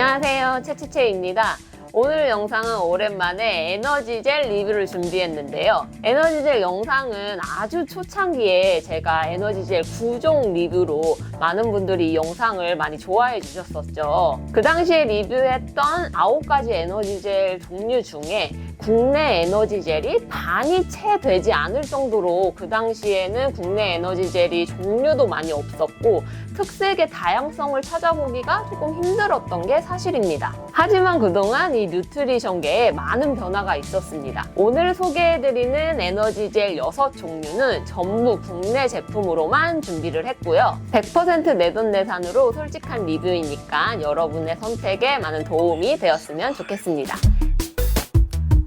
안녕하세요, 채채채입니다. 오늘 영상은 오랜만에 에너지젤 리뷰를 준비했는데요. 에너지젤 영상은 아주 초창기에 제가 에너지젤 9종 리뷰로 많은 분들이 이 영상을 많이 좋아해 주셨었죠. 그 당시에 리뷰했던 9가지 에너지젤 종류 중에 국내 에너지젤이 반이 채 되지 않을 정도로 그 당시에는 국내 에너지젤이 종류도 많이 없었고 특색의 다양성을 찾아보기가 조금 힘들었던 게 사실입니다. 하지만 그동안 이 뉴트리션계에 많은 변화가 있었습니다. 오늘 소개해드리는 에너지젤 6종류는 전부 국내 제품으로만 준비를 했고요. 100% 내돈내산으로 솔직한 리뷰이니까 여러분의 선택에 많은 도움이 되었으면 좋겠습니다.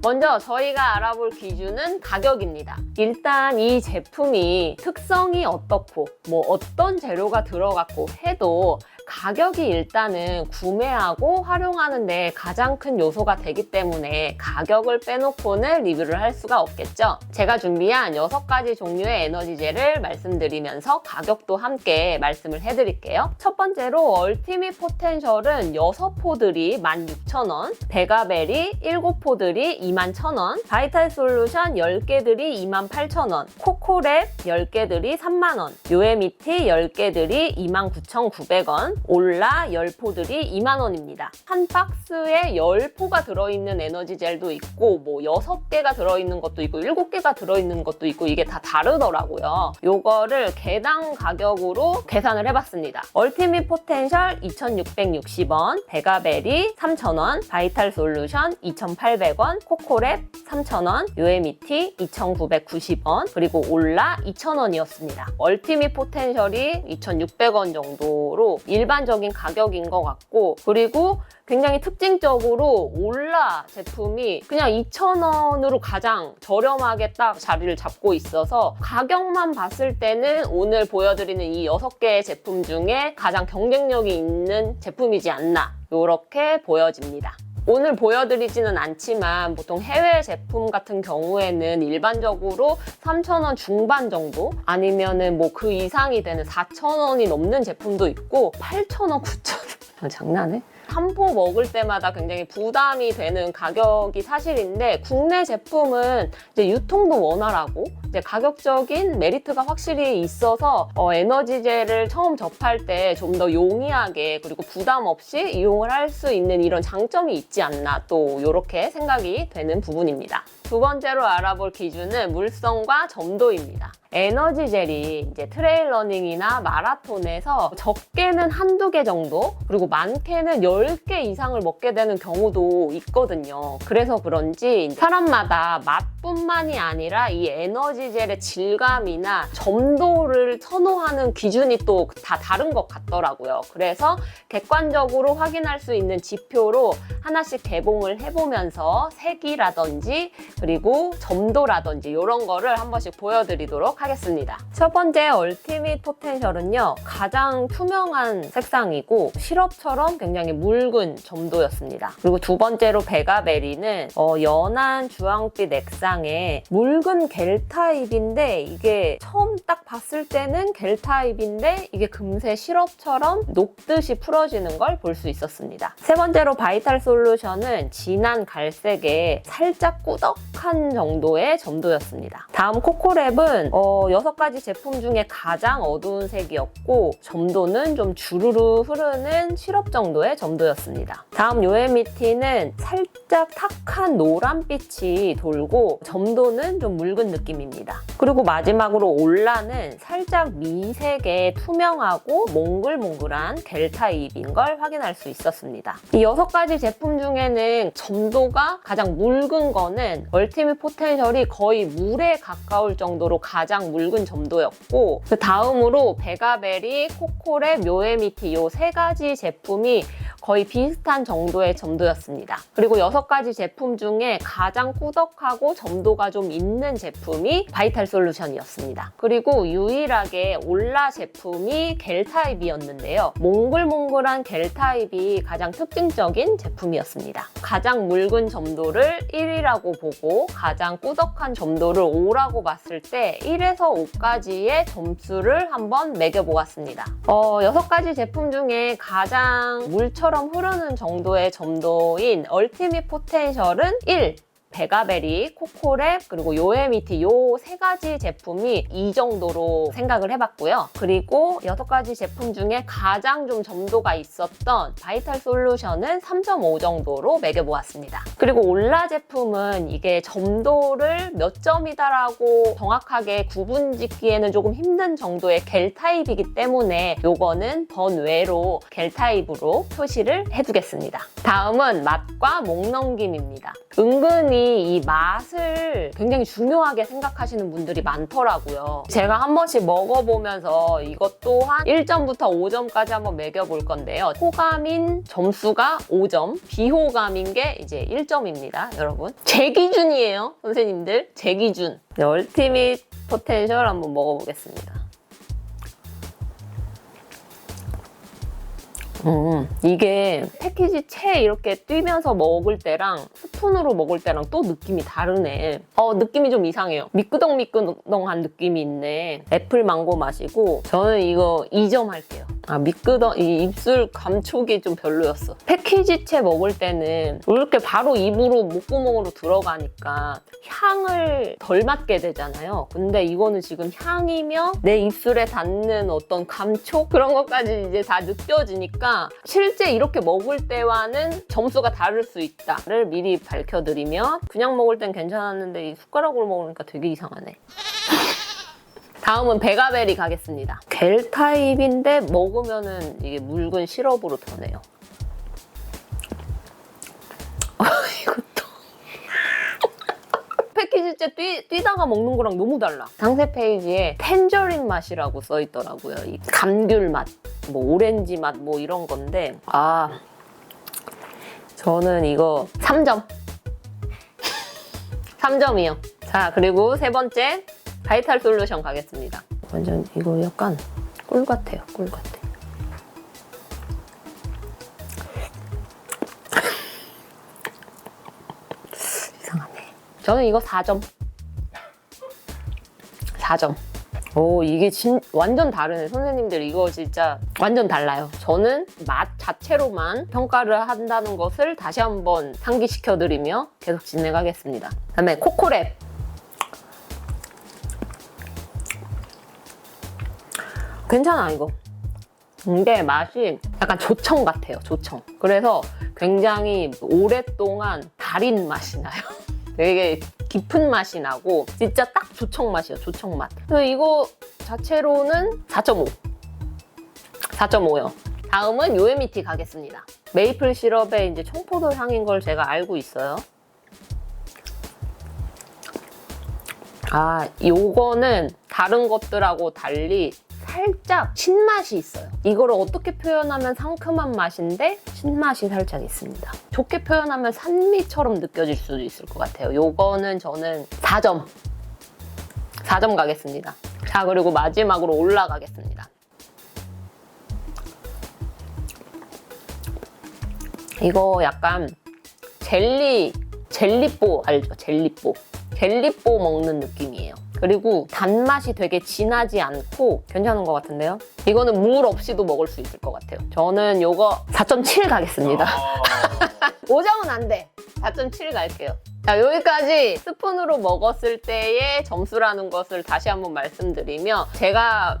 먼저 저희가 알아볼 기준은 가격입니다. 일단 이 제품이 특성이 어떻고 어떤 재료가 들어갔고 해도 가격이 일단은 구매하고 활용하는 데 가장 큰 요소가 되기 때문에 가격을 빼놓고는 리뷰를 할 수가 없겠죠. 제가 준비한 6가지 종류의 에너지젤을 말씀드리면서 가격도 함께 말씀을 해드릴게요. 첫 번째로 얼티밋 포텐셜은 6포들이 16,000원, 베가베리 7포들이 21,000원, 바이탈 솔루션 10개들이 28,000원, 코코랩 10개들이 3만원, 요에미티 10개들이 29,900원, 올라 10포들이 2만원입니다. 한 박스에 10포가 들어있는 에너지젤도 있고 6개가 들어있는 것도 있고 7개가 들어있는 것도 있고 이게 다 다르더라고요. 요거를 개당 가격으로 계산을 해봤습니다. 얼티밋 포텐셜 2,660원, 베가베리 3,000원, 바이탈 솔루션 2,800원, 코코랩 3,000원, 요에미티 2,990원, 그리고 올라 2,000원이었습니다. 얼티밋 포텐셜이 2,600원 정도로 일반적인 가격인 것 같고, 그리고 굉장히 특징적으로 올라 제품이 그냥 2,000원으로 가장 저렴하게 딱 자리를 잡고 있어서 가격만 봤을 때는 오늘 보여드리는 이 6개의 제품 중에 가장 경쟁력이 있는 제품이지 않나 이렇게 보여집니다. 오늘 보여드리지는 않지만 보통 해외 제품 같은 경우에는 일반적으로 3,000원 중반 정도 아니면은 그 이상이 되는 4,000원이 넘는 제품도 있고 8,000원, 9,000원 장난해? 한 포 먹을 때마다 굉장히 부담이 되는 가격이 사실인데 국내 제품은 이제 유통도 원활하고 이제 가격적인 메리트가 확실히 있어서 에너지젤을 처음 접할 때 좀 더 용이하게 그리고 부담 없이 이용을 할 수 있는 이런 장점이 있지 않나 또 이렇게 생각이 되는 부분입니다. 두 번째로 알아볼 기준은 물성과 점도입니다. 에너지젤이 이제 트레일 러닝이나 마라톤에서 적게는 한두 개 정도 그리고 많게는 10개 이상을 먹게 되는 경우도 있거든요. 그래서 그런지 사람마다 맛뿐만이 아니라 이 에너지젤의 질감이나 점도를 선호하는 기준이 또 다 다른 것 같더라고요. 그래서 객관적으로 확인할 수 있는 지표로 하나씩 개봉을 해보면서 색이라든지 그리고 점도라든지 이런 거를 한 번씩 보여드리도록 하겠습니다. 첫 번째 얼티밋 포텐셜은요, 가장 투명한 색상이고 시럽처럼 굉장히 묽은 점도였습니다. 그리고 두 번째로 베가베리는 연한 주황빛 액상의 묽은 겔 타입인데 이게 처음 딱 봤을 때는 겔 타입인데 이게 금세 시럽처럼 녹듯이 풀어지는 걸 볼 수 있었습니다. 세 번째로 바이탈 솔루션은 진한 갈색에 살짝 꾸덕한 정도의 점도였습니다. 다음 코코랩은 6가지 제품 중에 가장 어두운 색이었고 점도는 좀 주르르 흐르는 시럽 정도의 점도였습니다. 다음 요에미티는 살짝 탁한 노란빛이 돌고 점도는 좀 묽은 느낌입니다. 그리고 마지막으로 올라는 살짝 미색의 투명하고 몽글몽글한 겔 타입인 걸 확인할 수 있었습니다. 이 6가지 제품 중에는 점도가 가장 묽은 거는 얼티밋 포텐셜이 거의 물에 가까울 정도로 가장 묽은 점도였고 그 다음으로 베가베리, 코코랩, 요에미티 이 3가지 제품이 거의 비슷한 정도의 점도였습니다. 그리고 6가지 제품 중에 가장 꾸덕하고 점도가 좀 있는 제품이 바이탈 솔루션이었습니다. 그리고 유일하게 올라 제품이 겔 타입이었는데요. 몽글몽글한 겔 타입이 가장 특징적인 제품이었습니다. 가장 묽은 점도를 1이라고 보고 가장 꾸덕한 점도를 5라고 봤을 때 1에서 5까지의 점수를 한번 매겨보았습니다. 6가지 제품 중에 가장 물처럼 흐르는 정도의 점도인 얼티밋 포텐셜은 1, 베가베리, 코코랩, 그리고 요에미티 요 3가지 제품이 이 정도로 생각을 해봤고요. 그리고 6가지 제품 중에 가장 좀 점도가 있었던 바이탈 솔루션은 3.5 정도로 매겨보았습니다. 그리고 올라 제품은 이게 점도를 몇 점이다라고 정확하게 구분 짓기에는 조금 힘든 정도의 겔 타입이기 때문에 요거는 번외로 겔 타입으로 표시를 해두겠습니다. 다음은 맛과 목 넘김입니다. 은근히 이 맛을 굉장히 중요하게 생각하시는 분들이 많더라고요. 제가 한 번씩 먹어보면서 이것 또한 1점부터 5점까지 한번 매겨볼 건데요. 호감인 점수가 5점, 비호감인 게 이제 1점입니다, 여러분. 제 기준이에요, 선생님들. 제 기준. 네, 얼티밋 포텐셜 한번 먹어보겠습니다. 이게 패키지 채 이렇게 뛰면서 먹을 때랑 스푼으로 먹을 때랑 또 느낌이 다르네. 느낌이 좀 이상해요. 미끄덩미끄덩한 느낌이 있네. 애플 망고 맛이고 저는 이거 2점 할게요. 이 입술 감촉이 좀 별로였어. 패키지 채 먹을 때는 이렇게 바로 입으로 목구멍으로 들어가니까 향을 덜 맡게 되잖아요. 근데 이거는 지금 향이며 내 입술에 닿는 어떤 감촉 그런 것까지 이제 다 느껴지니까 실제 이렇게 먹을 때와는 점수가 다를 수 있다를 미리 밝혀드리면 그냥 먹을 땐 괜찮았는데 이 숟가락으로 먹으니까 되게 이상하네. 다음은 베가베리 가겠습니다. 겔 타입인데 먹으면은 이게 묽은 시럽으로 변해요. 이것도 패키지째 뛰다가 먹는 거랑 너무 달라. 상세 페이지에 텐저린 맛이라고 써있더라고요. 이 감귤 맛, 뭐 오렌지 맛, 뭐 이런 건데 저는 이거 3점. 3점이요. 자, 그리고 세 번째 바이탈 솔루션 가겠습니다. 완전 이거 약간 꿀 같아요. 꿀 같아. 이상하네. 저는 이거 4점. 4점. 오, 이게 완전 다르네. 선생님들 이거 진짜 완전 달라요. 저는 맛 자체로만 평가를 한다는 것을 다시 한번 상기시켜드리며 계속 진행하겠습니다. 그다음에 코코랩. 괜찮아, 이거. 이게 맛이 약간 조청 같아요, 조청. 그래서 굉장히 오랫동안 달인 맛이 나요. 되게 깊은 맛이 나고 진짜 딱 조청 맛이에요, 조청 맛. 그래서 이거 자체로는 4.5. 4.5요. 다음은 요에미티 가겠습니다. 메이플 시럽에 이제 청포도 향인 걸 제가 알고 있어요. 요거는 다른 것들하고 달리 살짝 신맛이 있어요. 이거를 어떻게 표현하면 상큼한 맛인데 신맛이 살짝 있습니다. 좋게 표현하면 산미처럼 느껴질 수도 있을 것 같아요. 요거는 저는 4점. 4점 가겠습니다. 자, 그리고 마지막으로 올라가겠습니다. 이거 약간 젤리뽀 알죠? 젤리뽀 먹는 느낌이에요. 그리고 단맛이 되게 진하지 않고 괜찮은 것 같은데요? 이거는 물 없이도 먹을 수 있을 것 같아요. 저는 요거 4.7 가겠습니다. 5점은 안 돼. 4.7 갈게요. 자, 여기까지 스푼으로 먹었을 때의 점수라는 것을 다시 한번 말씀드리며 제가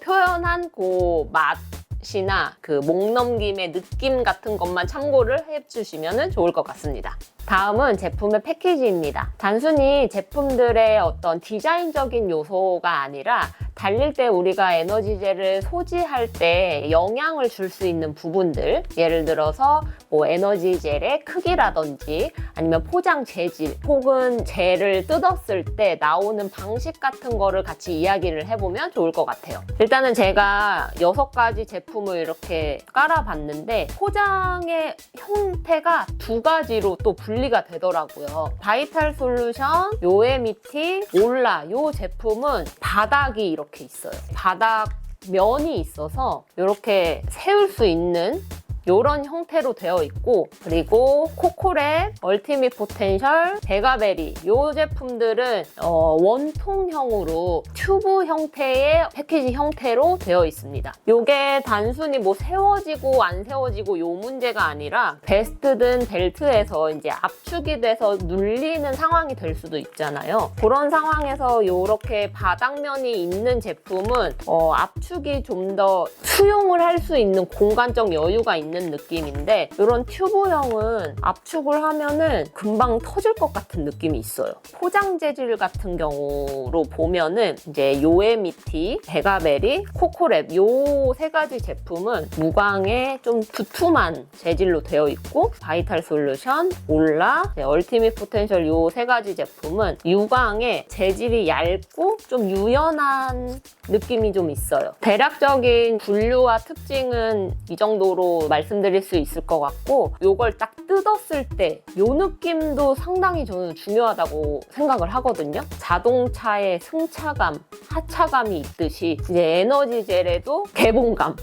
표현한 그 맛이나 그 목 넘김의 느낌 같은 것만 참고를 해주시면 좋을 것 같습니다. 다음은 제품의 패키지입니다. 단순히 제품들의 어떤 디자인적인 요소가 아니라 달릴 때 우리가 에너지젤을 소지할 때 영향을 줄 수 있는 부분들, 예를 들어서 뭐 에너지젤의 크기라든지 아니면 포장 재질 혹은 젤을 뜯었을 때 나오는 방식 같은 거를 같이 이야기를 해보면 좋을 것 같아요. 일단은 제가 6가지 제품을 이렇게 깔아봤는데 포장의 형태가 2가지로 또 분류 분리가 되더라고요. 바이탈 솔루션, 요에미티, 올라 요 제품은 바닥이 이렇게 있어요. 바닥 면이 있어서 이렇게 세울 수 있는 이런 형태로 되어 있고, 그리고 코코랩, 얼티밋 포텐셜, 베가베리 이 제품들은 원통형으로 튜브 형태의 패키지 형태로 되어 있습니다. 이게 단순히 뭐 세워지고 안 세워지고 이 문제가 아니라 베스트든 벨트에서 이제 압축이 돼서 눌리는 상황이 될 수도 있잖아요. 그런 상황에서 이렇게 바닥면이 있는 제품은 압축이 좀 더 수용을 할 수 있는 공간적 여유가 있는 느낌인데, 이런 튜브형은 압축을 하면은 금방 터질 것 같은 느낌이 있어요. 포장 재질 같은 경우로 보면은 이제 요에미티, 베가베리, 코코랩 요 세 가지 제품은 무광의 좀 두툼한 재질로 되어 있고, 바이탈 솔루션, 올라, 얼티밋 포텐셜 요 세 가지 제품은 유광의 재질이 얇고 좀 유연한 느낌이 좀 있어요. 대략적인 분류와 특징은 이 정도로 말씀드릴 수 있을 것 같고, 요걸 딱 뜯었을 때 요 느낌도 상당히 저는 중요하다고 생각을 하거든요. 자동차의 승차감, 하차감이 있듯이 이제 에너지 젤에도 개봉감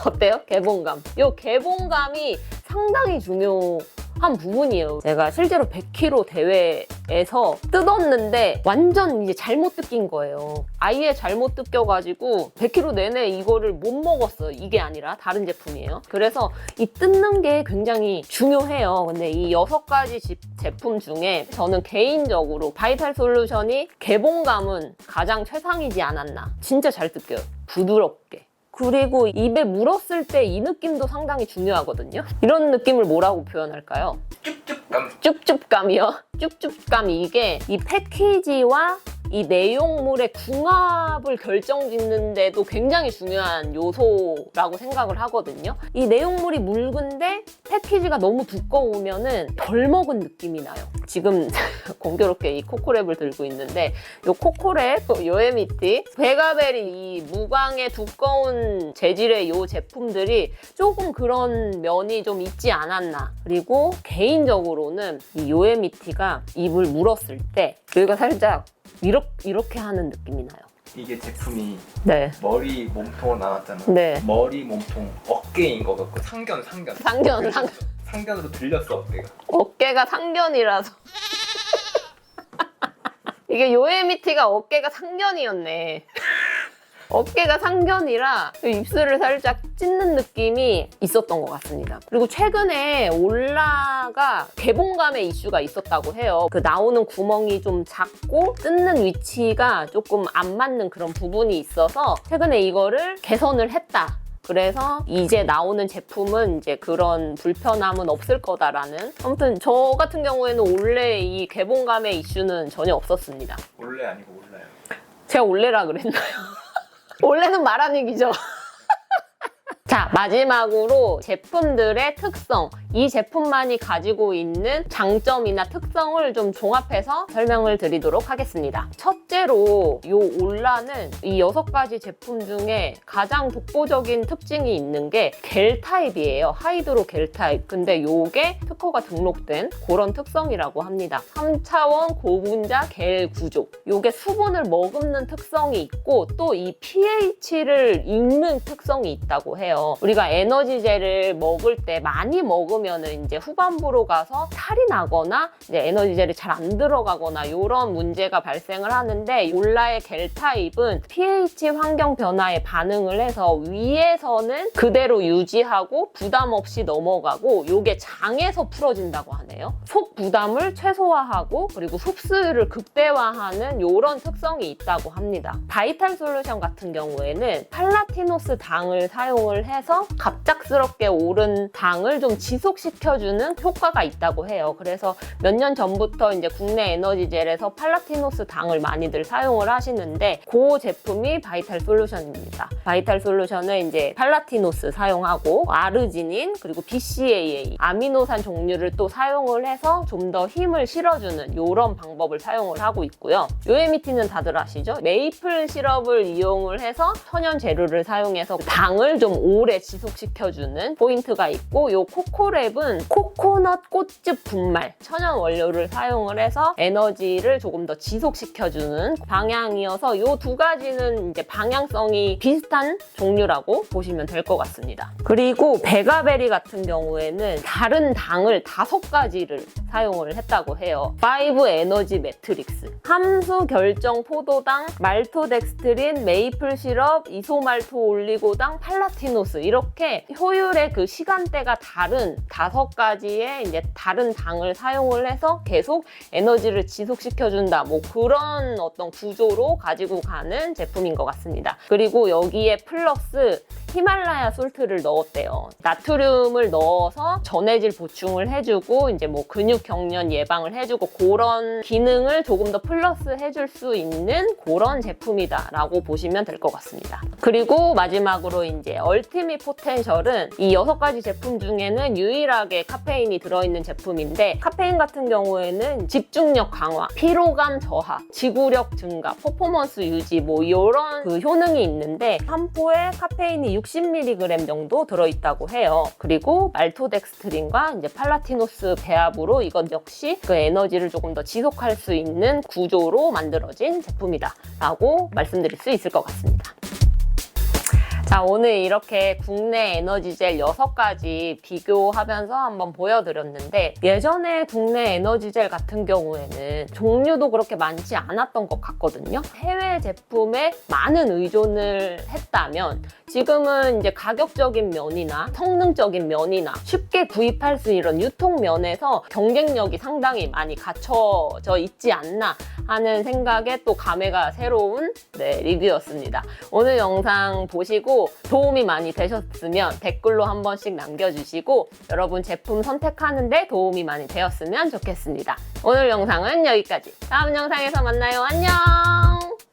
어때요? 개봉감. 요 개봉감이 상당히 중요한 부분이에요. 제가 실제로 100km 대회에서 뜯었는데 완전 이제 잘못 뜯긴 거예요. 아예 잘못 뜯겨가지고 100km 내내 이거를 못 먹었어요. 이게 아니라 다른 제품이에요. 그래서 이 뜯는 게 굉장히 중요해요. 근데 이 6가지 제품 중에 저는 개인적으로 바이탈 솔루션이 개봉감은 가장 최상이지 않았나. 진짜 잘 뜯겨요. 부드럽게. 그리고 입에 물었을 때 이 느낌도 상당히 중요하거든요. 이런 느낌을 뭐라고 표현할까요? 쭈쭈감. 쭈쭈감이요? 쭈쭈감이 이게 이 패키지와 이 내용물의 궁합을 결정짓는데도 굉장히 중요한 요소라고 생각을 하거든요. 이 내용물이 묽은데 패키지가 너무 두꺼우면은 덜 먹은 느낌이 나요. 지금 공교롭게 이 코코랩을 들고 있는데, 이 코코랩, 요에미티, 베가베리 이 무광의 두꺼운 재질의 이 제품들이 조금 그런 면이 좀 있지 않았나. 그리고 개인적으로는 이 요에미티가 입을 물었을 때 여기가 살짝 이렇게 하는 느낌이 나요. 이게 제품이 네. 머리 몸통으로 나왔잖아. 네. 머리 몸통 어깨인 것 같고 상견. 상견으로 들렸어 어깨가. 어깨가 상견이라서. 이게 요에미티가 어깨가 상견이었네. 어깨가 상견이라 입술을 살짝 찢는 느낌이 있었던 것 같습니다. 그리고 최근에 올라가 개봉감의 이슈가 있었다고 해요. 그 나오는 구멍이 좀 작고 뜯는 위치가 조금 안 맞는 그런 부분이 있어서 최근에 이거를 개선을 했다. 그래서 이제 나오는 제품은 이제 그런 불편함은 없을 거다라는. 아무튼 저 같은 경우에는 원래 이 개봉감의 이슈는 전혀 없었습니다. 원래 아니고 올라요. 제가 원래라 그랬나요? 원래는 말 안 얘기죠. 자, 마지막으로 제품들의 특성, 이 제품만이 가지고 있는 장점이나 특성을 좀 종합해서 설명을 드리도록 하겠습니다. 첫째로 이 올라는 이 6가지 제품 중에 가장 독보적인 특징이 있는 게 겔 타입이에요. 하이드로 겔 타입. 근데 이게 특허가 등록된 그런 특성이라고 합니다. 3차원 고분자 겔 구조. 이게 수분을 머금는 특성이 있고 또 이 pH를 읽는 특성이 있다고 해요. 우리가 에너지젤을 먹을 때 많이 먹으면 이제 후반부로 가서 탈이 나거나 이제 에너지젤이 잘 안 들어가거나 이런 문제가 발생을 하는데, 올라의 겔 타입은 pH 환경 변화에 반응을 해서 위에서는 그대로 유지하고 부담 없이 넘어가고, 이게 장에서 풀어진다고 하네요. 속 부담을 최소화하고 그리고 흡수율을 극대화하는 이런 특성이 있다고 합니다. 바이탈 솔루션 같은 경우에는 팔라티노스 당을 사용을 해서 갑작스럽게 오른 당을 좀 지속시켜주는 효과가 있다고 해요. 그래서 몇 년 전부터 이제 국내 에너지젤에서 팔라티노스 당을 많이들 사용을 하시는데, 그 제품이 바이탈 솔루션입니다. 바이탈 솔루션은 이제 팔라티노스 사용하고 아르지닌 그리고 BCAA 아미노산 종류를 또 사용을 해서 좀 더 힘을 실어주는 이런 방법을 사용을 하고 있고요. 요에미티는 다들 아시죠? 메이플 시럽을 이용을 해서 천연 재료를 사용해서 당을 좀 오래 지속시켜주는 포인트가 있고, 요 코코랩은 코코넛 꽃즙 분말 천연 원료를 사용을 해서 에너지를 조금 더 지속시켜주는 방향이어서 요 두 가지는 이제 방향성이 비슷한 종류라고 보시면 될 것 같습니다. 그리고 베가베리 같은 경우에는 다른 당을 5가지를 사용을 했다고 해요. 5 에너지 매트릭스, 함수 결정 포도당, 말토덱스트린, 메이플 시럽, 이소말토 올리고당, 팔라티노스, 이렇게 효율의 그 시간대가 다른 5가지의 이제 다른 당을 사용을 해서 계속 에너지를 지속시켜준다. 뭐 그런 어떤 구조로 가지고 가는 제품인 것 같습니다. 그리고 여기에 플러스 히말라야 솔트를 넣었대요. 나트륨을 넣어서 전해질 보충을 해주고 이제 뭐 근육 경련 예방을 해주고 그런 기능을 조금 더 플러스 해줄 수 있는 그런 제품이다라고 보시면 될 것 같습니다. 그리고 마지막으로 이제 얼티밋 포텐셜은 이 6가지 제품 중에는 유일하게 카페인이 들어있는 제품인데, 카페인 같은 경우에는 집중력 강화, 피로감 저하, 지구력 증가, 퍼포먼스 유지 뭐 이런 그 효능이 있는데 한 포에 카페인이 60mg 정도 들어있다고 해요. 그리고 말토덱스트린과 이제 팔라티노스 배합으로 이것 역시 그 에너지를 조금 더 지속할 수 있는 구조로 만들어진 제품이다 라고 말씀드릴 수 있을 것 같습니다. 자, 오늘 이렇게 국내 에너지젤 6가지 비교하면서 한번 보여드렸는데, 예전에 국내 에너지젤 같은 경우에는 종류도 그렇게 많지 않았던 것 같거든요. 해외 제품에 많은 의존을 했다면 지금은 이제 가격적인 면이나 성능적인 면이나 쉽게 구입할 수 있는 유통 면에서 경쟁력이 상당히 많이 갖춰져 있지 않나 하는 생각에 또 감회가 새로운 리뷰였습니다. 오늘 영상 보시고 도움이 많이 되셨으면 댓글로 한 번씩 남겨주시고 여러분 제품 선택하는데 도움이 많이 되었으면 좋겠습니다. 오늘 영상은 여기까지. 다음 영상에서 만나요. 안녕!